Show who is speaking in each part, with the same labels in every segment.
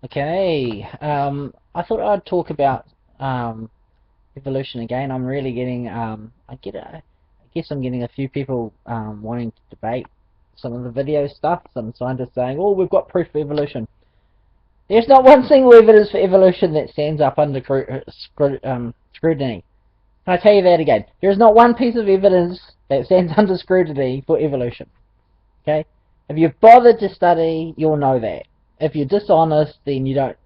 Speaker 1: Okay, I thought I'd talk about evolution again. I'm really getting, I guess I'm getting a few people wanting to debate some of the video stuff. Some scientists saying, "Oh, we've got proof for evolution." There's not one single evidence for evolution that stands up under scrutiny. Can I tell you that again? There is not one piece of evidence that stands under scrutiny for evolution. Okay? If you've bothered to study, you'll know that. If you're dishonest, then you don't,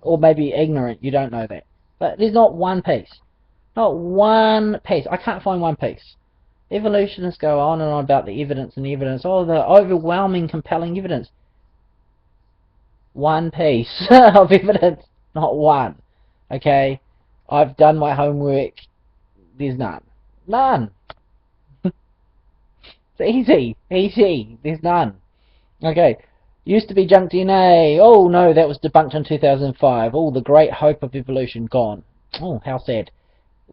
Speaker 1: or maybe ignorant, you don't know that. But there's not one piece. Not one piece. I can't find one piece. Evolutionists go on and on about the evidence and the evidence. Oh, the overwhelming, compelling evidence. One piece of evidence. Not one. Okay? I've done my homework. There's none. None. It's easy. Easy. There's none. Okay. Used to be junk DNA. Oh no, that was debunked in 2005. Oh, the great hope of evolution gone. Oh, how sad.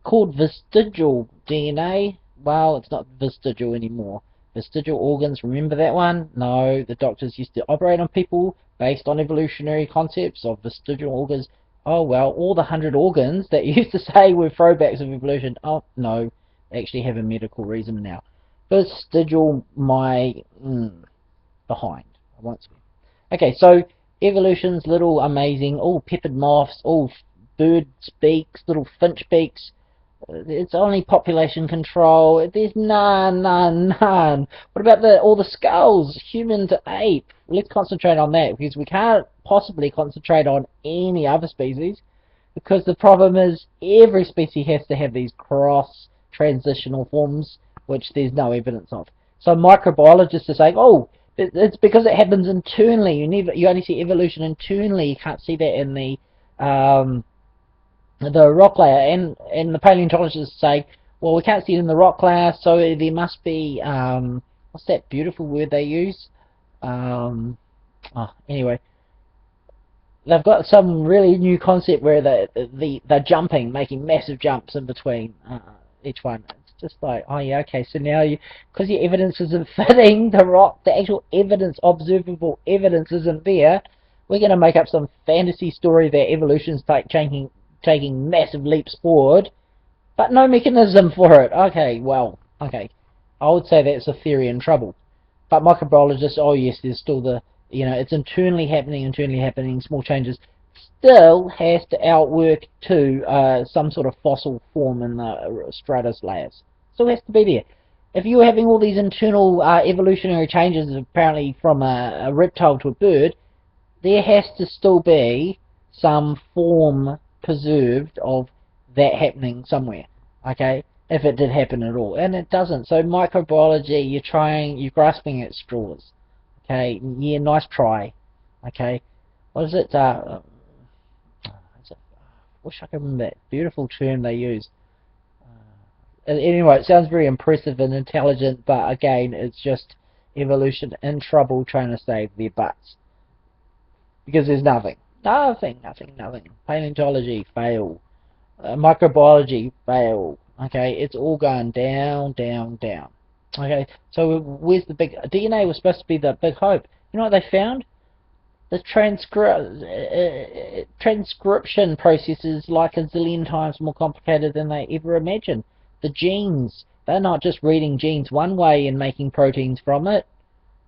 Speaker 1: Called vestigial DNA. Well, it's not vestigial anymore. Vestigial organs, remember that one? No, the doctors used to operate on people based on evolutionary concepts of vestigial organs. Oh well, all the 100 organs that you used to say were throwbacks of evolution. Oh no, they actually have a medical reason now. Vestigial, behind. I won't speak. Okay, so evolution's little amazing, all peppered moths, all bird beaks, little finch beaks. It's only population control. There's none. What about all the skulls, human to ape? Let's concentrate on that because we can't possibly concentrate on any other species because the problem is every species has to have these cross transitional forms which there's no evidence of. So microbiologists are saying, oh, it's because it happens internally. You only see evolution internally. You can't see that in the rock layer, and the paleontologists say, well, we can't see it in the rock layer, so there must be what's that beautiful word they use? Anyway, they've got some really new concept where they're jumping, making massive jumps in between each one. It's just like, oh yeah, okay, so now because your evidence isn't fitting the rock, the actual evidence, observable evidence isn't there, we're going to make up some fantasy story that evolution's taking massive leaps forward, but no mechanism for it. Okay, well, okay. I would say that's a theory in trouble. But microbiologists, oh yes, there's still it's internally happening, small changes, still has to outwork to some sort of fossil form in the stratus layers. Still has to be there. If you're having all these internal evolutionary changes, apparently from a reptile to a bird, there has to still be some form preserved of that happening somewhere. Okay, if it did happen at all, and it doesn't. So microbiology, you're grasping at straws. Okay, yeah, nice try. Okay, what is it? Wish I could remember that beautiful term they use. Anyway, it sounds very impressive and intelligent, but again, it's just evolution in trouble trying to save their butts. Because there's nothing. Nothing. Paleontology, fail. Microbiology, fail. Okay, it's all going down. Okay, so where's the big... DNA was supposed to be the big hope. You know what they found? The transcription process is like a zillion times more complicated than they ever imagined. The genes, they're not just reading genes one way and making proteins from it.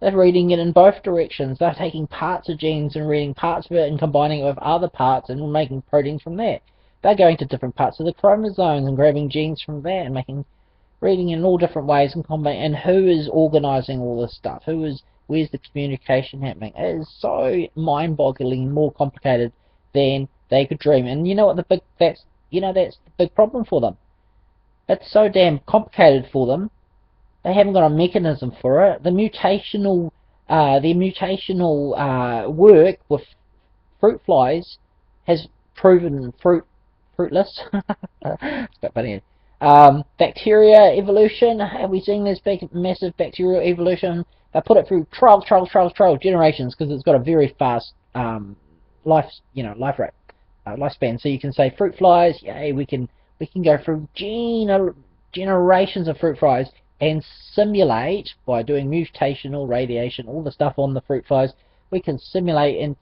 Speaker 1: They're reading it in both directions. They're taking parts of genes and reading parts of it and combining it with other parts and making proteins from that. They're going to different parts of the chromosomes and grabbing genes from that and reading in all different ways and combining. And who is organizing all this stuff? Where's the communication happening? It is so mind-boggling, more complicated than they could dream. And you know what that's the big problem for them. It's so damn complicated for them. They haven't got a mechanism for it. The mutational work with fruit flies has proven fruitless. It's a bit funny. Bacteria evolution. Have we seen this big, massive bacterial evolution? They put it through trials, generations, because it's got a very fast life rate, lifespan. So you can say fruit flies. Yay, we can go through generations of fruit flies and simulate, by doing mutational radiation, all the stuff on the fruit flies, we can simulate and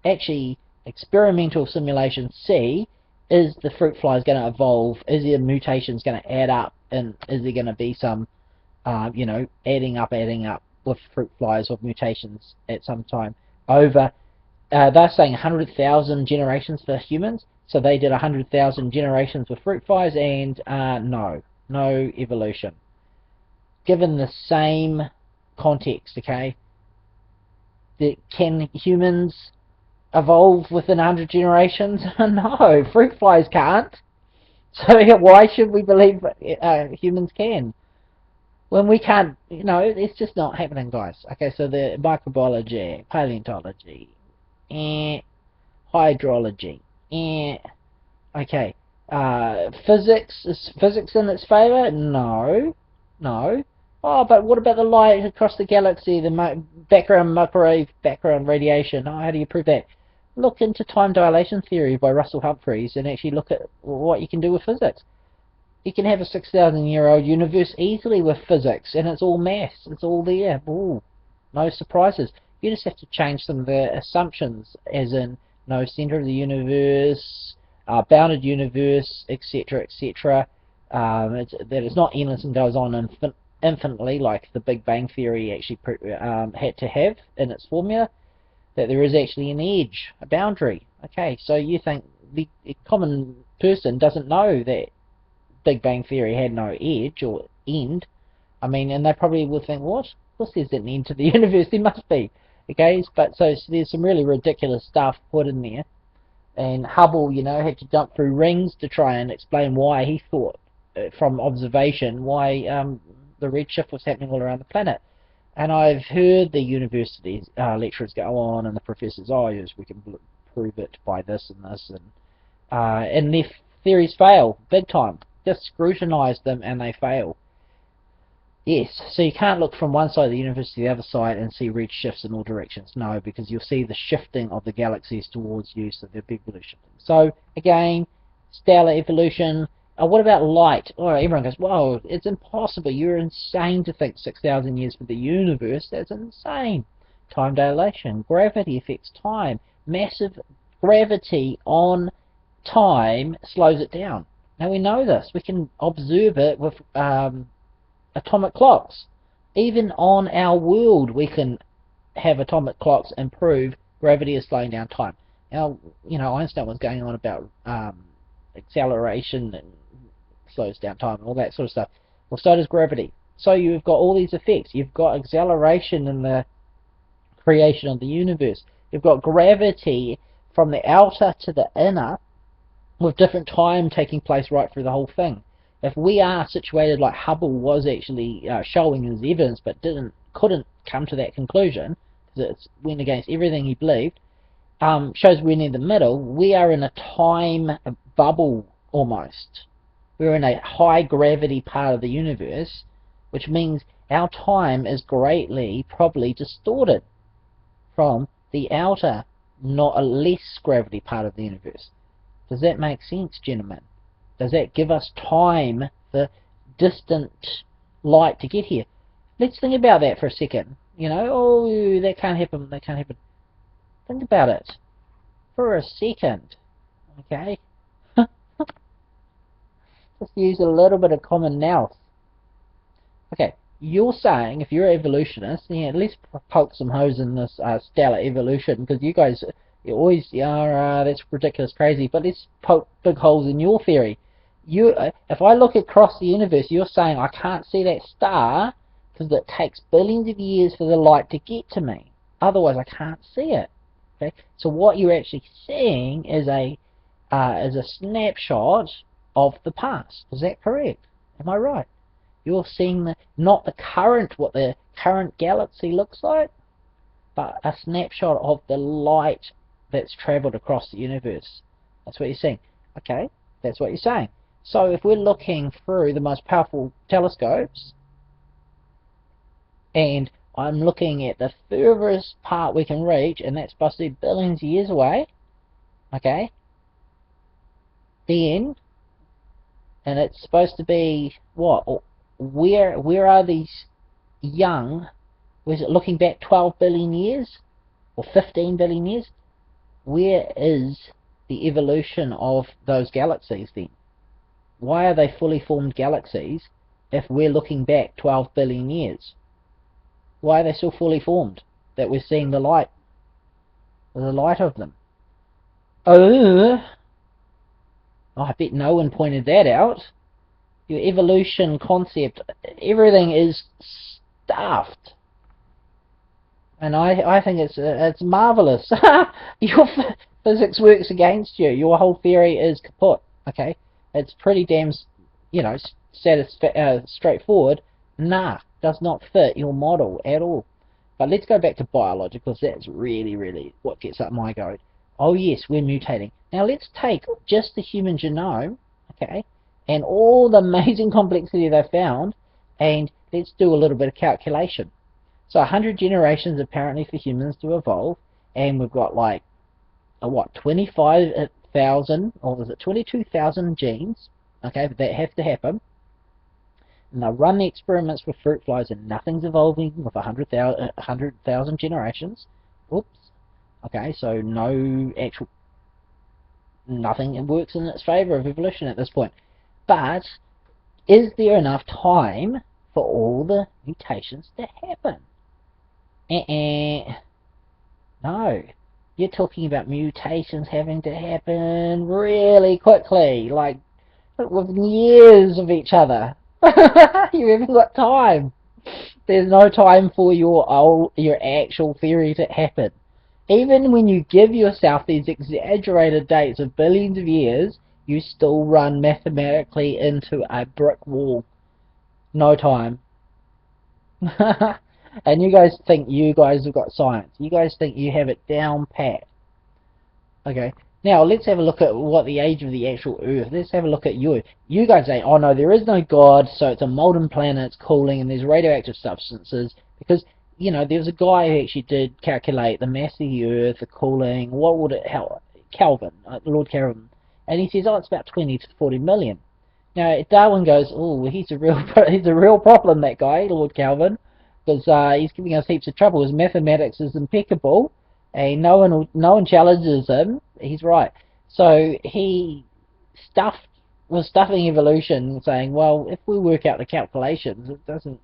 Speaker 1: actually experimental simulations see is the fruit fly is going to evolve, is the mutations going to add up, and is there going to be some adding up with fruit flies or mutations at some time over. They're saying 100,000 generations for humans, so they did 100,000 generations with fruit flies, and no evolution. Given the same context, okay, can humans evolve within 100 generations? No, fruit flies can't. So why should we believe humans can? When we can't, it's just not happening, guys. Okay, so the microbiology, paleontology, hydrology, okay, physics, is physics in its favour? No. Oh, but what about the light across the galaxy, the background microwave, background radiation? Oh, how do you prove that? Look into time dilation theory by Russell Humphreys and actually look at what you can do with physics. You can have a 6,000-year-old universe easily with physics, and it's all maths. It's all there. Ooh, no surprises. You just have to change some of the assumptions, as in no center of the universe, bounded universe, etc., etc. That it's not endless and goes on infinitely, like the Big Bang Theory actually had to have in its formula. That there is actually an edge, a boundary. Okay, so you think the common person doesn't know that Big Bang Theory had no edge or end. I mean, and they probably would think, what? Of course there's an end to the universe, there must be. Okay, but so there's some really ridiculous stuff put in there. And Hubble, had to jump through rings to try and explain why he thought, from observation, why the redshift was happening all around the planet. And I've heard the university lecturers go on, and the professors, oh yes, we can prove it by this and this, and their theories fail big time. Just scrutinise them and they fail. Yes, so you can't look from one side of the universe to the other side and see red shifts in all directions. No, because you'll see the shifting of the galaxies towards you, so they're big blue shifting. So, again, stellar evolution. What about light? Oh, everyone goes, whoa, it's impossible. You're insane to think 6,000 years for the universe. That's insane. Time dilation. Gravity affects time. Massive gravity on time slows it down. Now we know this. We can observe it with atomic clocks. Even on our world we can have atomic clocks and prove gravity is slowing down time. Now, Einstein was going on about acceleration and slows down time and all that sort of stuff. Well, so does gravity. So you've got all these effects. You've got acceleration in the creation of the universe. You've got gravity from the outer to the inner, with different time taking place right through the whole thing. If we are situated like Hubble was actually showing as evidence, but couldn't come to that conclusion because it went against everything he believed, shows we're near the middle. We are in a time bubble almost. We're in a high gravity part of the universe, which means our time is greatly probably distorted from the outer, not a less gravity part of the universe. Does that make sense, gentlemen? Does that give us time for distant light to get here? Let's think about that for a second. Oh, that can't happen, that can't happen. Think about it for a second, okay? Just use a little bit of common nous. Okay, you're saying, if you're an evolutionist, let's poke some holes in this stellar evolution, because you guys... You always are, that's ridiculous, crazy, but let's poke big holes in your theory. If I look across the universe, you're saying I can't see that star because it takes billions of years for the light to get to me. Otherwise, I can't see it. Okay, so what you're actually seeing is a snapshot of the past. Is that correct? Am I right? You're seeing not what the current galaxy looks like, but a snapshot of the light that's travelled across the universe. That's what you're seeing. Okay, that's what you're saying. So if we're looking through the most powerful telescopes, and I'm looking at the furthest part we can reach, and that's supposed to be billions of years away, okay, then, and it's supposed to be, what, where are these young, was it looking back 12 billion years, or 15 billion years? where is the evolution of those galaxies then? Why are they fully formed galaxies if we're looking back 12 billion years? Why are they still fully formed that we're seeing the light of them? Oh, I bet no one pointed that out. Your evolution concept, everything is stuffed. And I think it's marvelous. Your physics works against you. Your whole theory is kaput. Okay, it's pretty damn, straightforward. Nah, does not fit your model at all. But let's go back to biology, because that's really what gets up my goat. Oh yes, we're mutating. Now let's take just the human genome, okay, and all the amazing complexity they found, and let's do a little bit of calculation. So 100 generations apparently for humans to evolve, and we've got like, 25,000, or was it 22,000 genes, okay, that have to happen. And they'll run the experiments with fruit flies and nothing's evolving with 100,000 generations. Oops. Okay, so nothing works in its favour of evolution at this point. But is there enough time for all the mutations to happen? No. You're talking about mutations having to happen really quickly, like within years of each other. You haven't got time. There's no time for your actual theory to happen. Even when you give yourself these exaggerated dates of billions of years, you still run mathematically into a brick wall. No time. And you guys think you guys have got science. You guys think you have it down pat. Okay. Now let's have a look at what the age of the actual Earth. Let's have a look at you. You guys say, oh no, there is no God, so it's a molten planet, it's cooling, and there's radioactive substances. Because, there's a guy who actually did calculate the mass of the Earth, the cooling, what would it help? Kelvin, Lord Kelvin. And he says, oh, it's about 20 to 40 million. Now Darwin goes, oh, he's a real problem, that guy, Lord Kelvin, because he's giving us heaps of trouble. His mathematics is impeccable, and no one challenges him. He's right. So he was stuffing evolution, saying, well, if we work out the calculations, it doesn't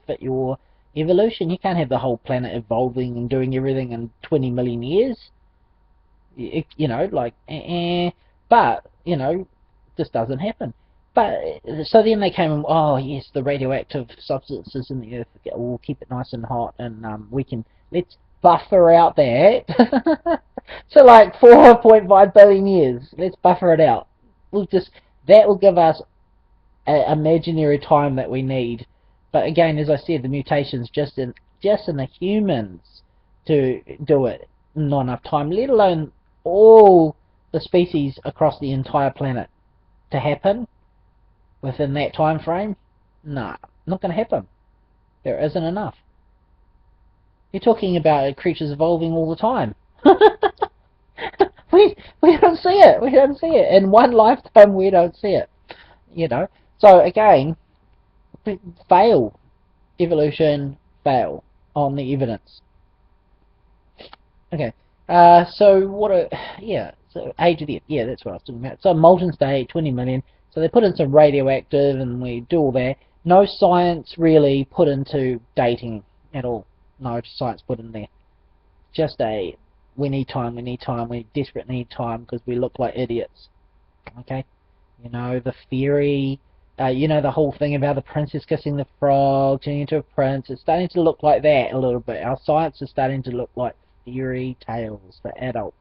Speaker 1: fit your evolution. You can't have the whole planet evolving and doing everything in 20 million years. But this doesn't happen. But so then they came and, oh yes, the radioactive substances in the Earth, we'll keep it nice and hot, and let's buffer out that. So like 4.5 billion years, let's buffer it out. That will give us an imaginary time that we need. But again, as I said, the mutations just in the humans to do it, not enough time, let alone all the species across the entire planet to happen within that time frame. Nah, not going to happen. There isn't enough. You're talking about creatures evolving all the time. we don't see it. We don't see it. In one lifetime, we don't see it. So again, fail. Evolution, fail on the evidence. Okay. So age of the Earth. Yeah, that's what I was talking about. So molten state, 20 million. So they put in some radioactive, and we do all that. No science really put into dating at all. No science put in there. Just we need time, we desperately need time because we look like idiots. Okay? The theory, the whole thing about the princess kissing the frog, turning into a prince, it's starting to look like that a little bit. Our science is starting to look like fairy tales for adults.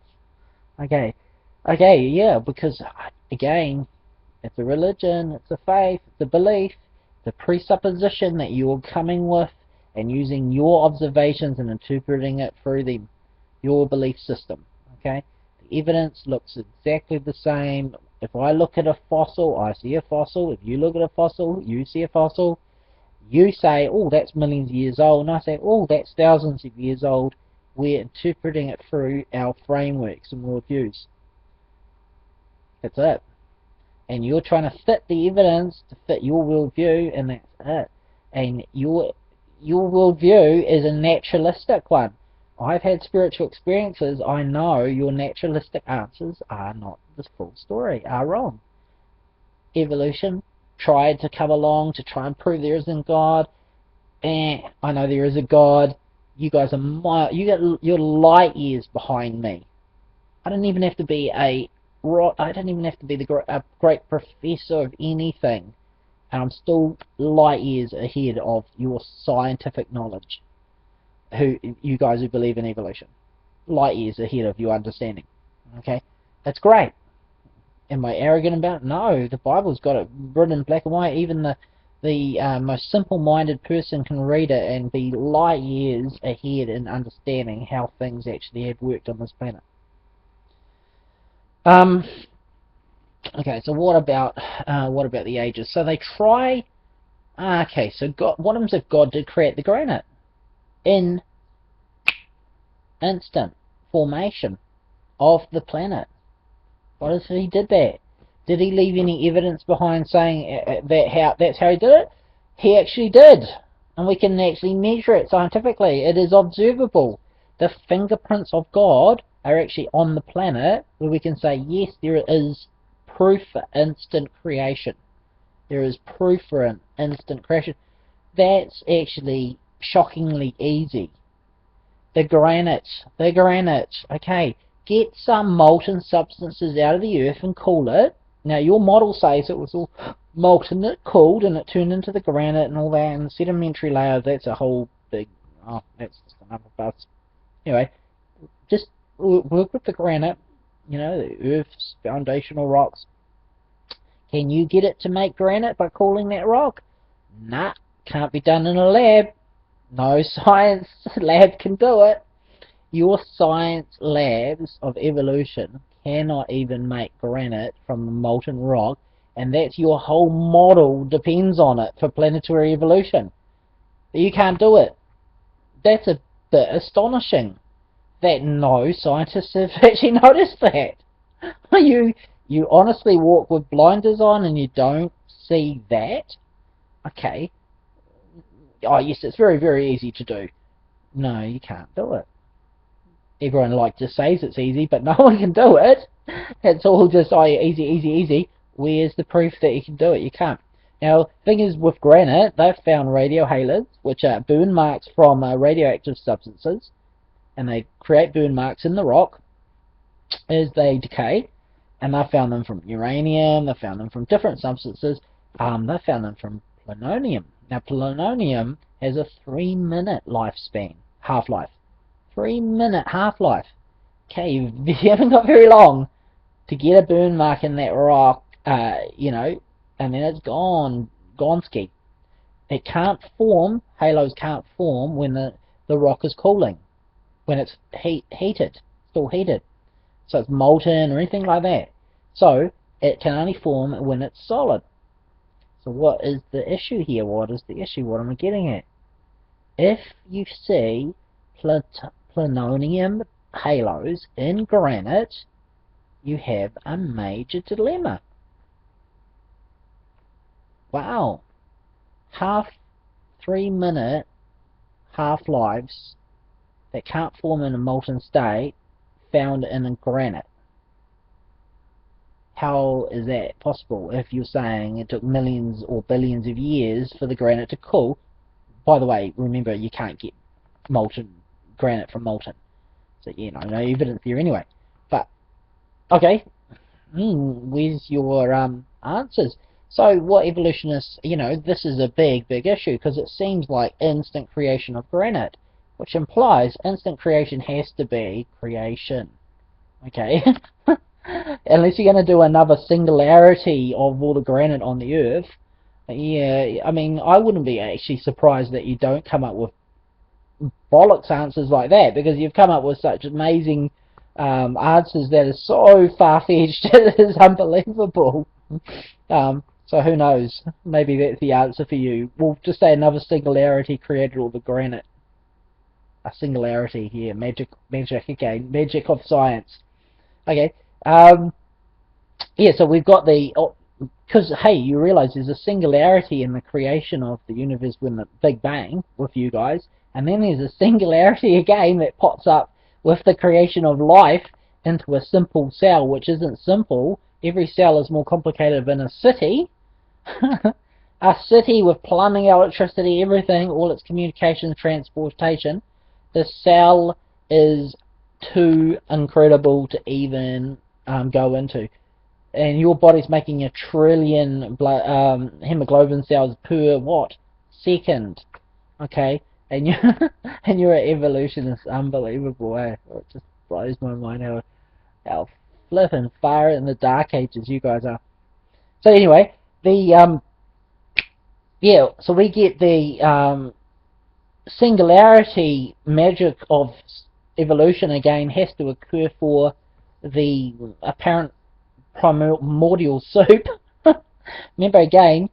Speaker 1: Okay, yeah, because, again, it's a religion, it's a faith, it's a belief, the presupposition that you're coming with and using your observations and interpreting it through your belief system. Okay, the evidence looks exactly the same. If I look at a fossil, I see a fossil. If you look at a fossil, you see a fossil. You say, oh, that's millions of years old, and I say, oh, that's thousands of years old. We're interpreting it through our frameworks and worldviews. That's it. And you're trying to fit the evidence to fit your worldview, and that's it. And your worldview is a naturalistic one. I've had spiritual experiences. I know your naturalistic answers are not the full story, are wrong. Evolution tried to come along to try and prove there isn't God. I know there is a God. You guys are you're light years behind me. I don't even have to be a great professor of anything, and I'm still light years ahead of your scientific knowledge. You guys who believe in evolution, light years ahead of your understanding. Okay, that's great. Am I arrogant about it? No, the Bible's got it written in black and white. Even the most simple-minded person can read it and be light years ahead in understanding how things actually have worked on this planet. Okay, so what about the ages? So they try. Okay, so what happens if God did create the granite in instant formation of the planet? What if he did that? Did he leave any evidence behind saying that's how he did it? He actually did, and we can actually measure it scientifically. It is observable. The fingerprints of God are actually on the planet, where we can say, yes, there is proof for instant creation. There is proof for an instant creation. That's actually shockingly easy. The granite. Okay, get some molten substances out of the earth and cool it. Now, your model says it was all molten, it cooled, and it turned into the granite and all that, and the sedimentary layer, that's a whole big, that's just another buzz. Anyway, just work with the granite, the Earth's foundational rocks. Can you get it to make granite by cooling that rock? Nah, can't be done in a lab. No science lab can do it. Your science labs of evolution cannot even make granite from the molten rock, and that's your whole model depends on it for planetary evolution. You can't do it. That's a bit astonishing that no scientists have actually noticed that. You honestly walk with blinders on and you don't see that? Okay. Oh yes, it's very, very easy to do. No, you can't do it. Everyone just says it's easy, but no one can do it. It's all just, easy, easy, easy. Where's the proof that you can do it? You can't. Now, the thing is, with granite, they've found radiohalides, which are burn marks from radioactive substances, and they create burn marks in the rock as they decay, and they've found them from uranium, they've found them from different substances, they've found them from plutonium. Now, plutonium has a 3-minute lifespan, half-life. 3-minute half-life. Okay, you haven't got very long to get a burn mark in that rock, and then it's gone ski. It can't form, halos can't form when the rock is cooling, when it's heated, still heated. So it's molten or anything like that. So it can only form when it's solid. So what is the issue here? What is the issue? What am I getting at? If you see plutonium halos in granite, you have a major dilemma. Wow. 3-minute half-lives that can't form in a molten state found in a granite. How is that possible if you're saying it took millions or billions of years for the granite to cool? By the way, remember, you can't get molten granite from molten. So, no evidence there anyway. But, okay, where's your answers? So, what evolutionists, this is a big, big issue, because it seems like instant creation of granite, which implies instant creation has to be creation. Okay? Unless you're going to do another singularity of all the granite on the Earth. Yeah, I mean, I wouldn't be actually surprised that you don't come up with bollocks answers like that, because you've come up with such amazing answers that are so far-fetched, it is unbelievable. So who knows? Maybe that's the answer for you. We'll just say another singularity created all the granite. A singularity here, magic again, magic of science. Okay. Yeah, so we've got because, hey, you realize there's a singularity in the creation of the universe when the Big Bang with you guys. And then there's a singularity again that pops up with the creation of life into a simple cell, which isn't simple. Every cell is more complicated than a city. A city with plumbing, electricity, everything, all its communication, transportation. The cell is too incredible to even go into. And your body's making 1 trillion hemoglobin cells per what? Second. Okay? And you and your evolution is unbelievable. Eh? It just blows my mind how flippin' far in the dark ages you guys are. So anyway, the yeah, so we get the singularity magic of evolution again has to occur for the apparent primordial soup. Remember again,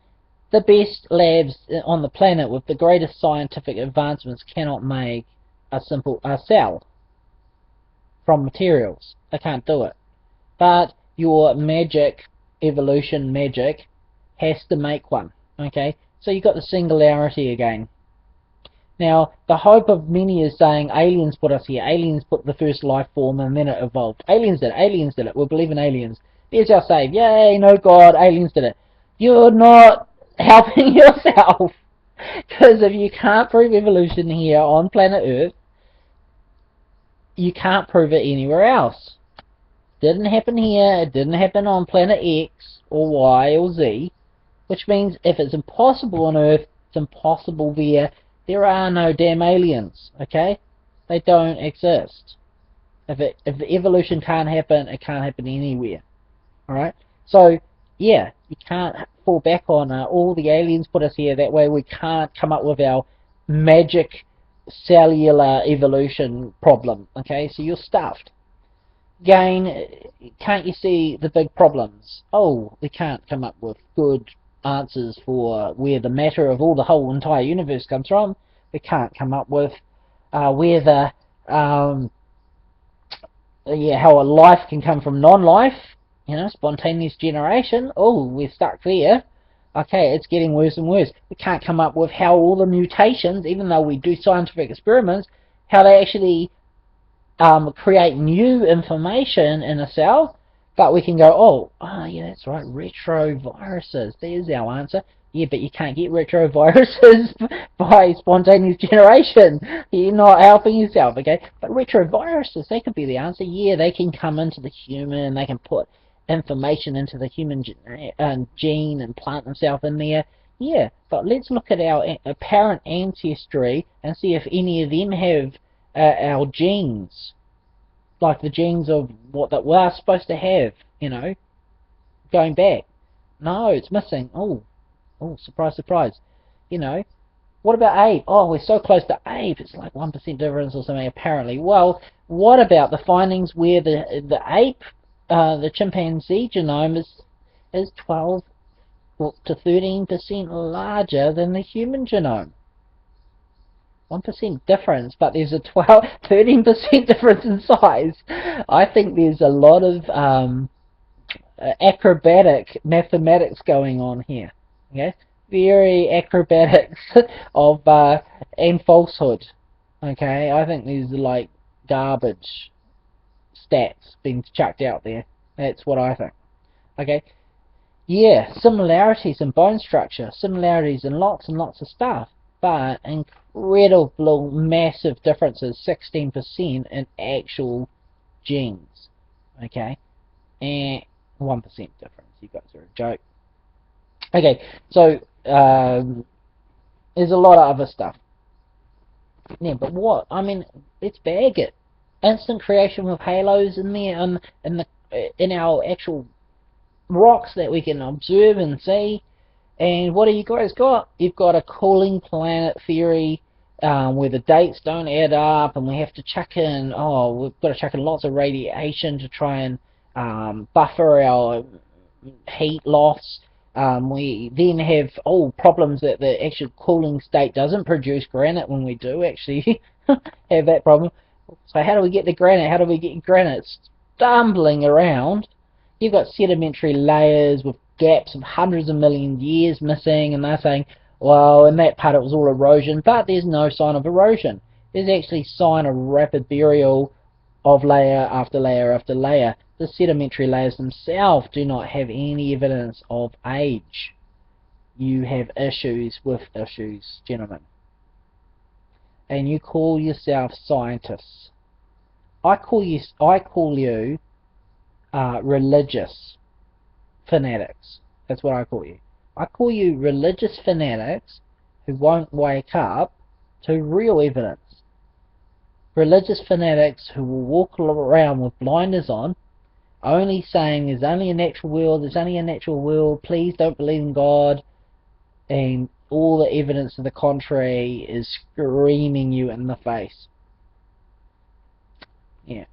Speaker 1: the best labs on the planet with the greatest scientific advancements cannot make a cell from materials. They can't do it. But your magic, evolution magic, has to make one. Okay, so you've got the singularity again. Now, the hope of many is saying aliens put us here. Aliens put the first life form and then it evolved. Aliens did it. Aliens did it. We'll believe in aliens. There's our save. Yay, no God. Aliens did it. You're not helping yourself. Because if you can't prove evolution here on planet Earth, you can't prove it anywhere else. Didn't happen here. It didn't happen on planet X or Y or Z. Which means if it's impossible on Earth, it's impossible there. There are no damn aliens, okay? They don't exist. If evolution can't happen, it can't happen anywhere. Alright? So, yeah, you can't fall back on all the aliens put us here. That way we can't come up with our magic cellular evolution problem. Okay? So you're stuffed. Again, can't you see the big problems? Oh, we can't come up with good answers for where the matter of all the whole entire universe comes from. We can't come up with where the how a life can come from non-life, spontaneous generation. Oh, we're stuck there. Okay, it's getting worse and worse. We can't come up with how all the mutations, even though we do scientific experiments, how they actually create new information in a cell. But we can go, yeah, that's right, retroviruses. There's our answer. Yeah, but you can't get retroviruses by spontaneous generation. You're not helping yourself, okay? But retroviruses, they could be the answer. Yeah, they can come into the human. They can put information into the human gene and plant themselves in there. Yeah, but let's look at our apparent ancestry and see if any of them have our genes. Like the genes of what that we're supposed to have, going back. No, it's missing. Oh, surprise, surprise. What about ape? Oh, we're so close to ape. It's like 1% difference or something, apparently. Well, what about the findings where the ape, the chimpanzee genome is 12 to 13% larger than the human genome? 1% difference, but there's a 13% difference in size. I think there's a lot of acrobatic mathematics going on here. Okay, very acrobatics of and falsehood. Okay, I think there's like garbage stats being chucked out there. That's what I think. Okay, yeah, similarities in bone structure, similarities in lots and lots of stuff, but incredible massive differences, 16% in actual genes. Okay, and 1% difference. You guys are a joke. Okay, so there's a lot of other stuff. Yeah, but what? I mean, let's bag it. Instant creation with halos in there, in our actual rocks that we can observe and see. And what do you guys got? You've got a cooling planet theory where the dates don't add up, and we have to chuck in. Oh, we've got to chuck in lots of radiation to try and buffer our heat loss. We then have problems that the actual cooling state doesn't produce granite when we do actually have that problem. So how do we get the granite? How do we get granite? Stumbling around. You've got sedimentary layers with gaps of hundreds of million years missing, and they're saying, well, in that part it was all erosion, but there's no sign of erosion. There's actually sign of rapid burial of layer after layer after layer. The sedimentary layers themselves do not have any evidence of age. You have issues with issues, gentlemen. And you call yourself scientists. I call you religious fanatics. That's what I call you. I call you religious fanatics who won't wake up to real evidence. Religious fanatics who will walk around with blinders on, only saying there's only a natural world, there's only a natural world, please don't believe in God, and all the evidence to the contrary is screaming you in the face. Yeah.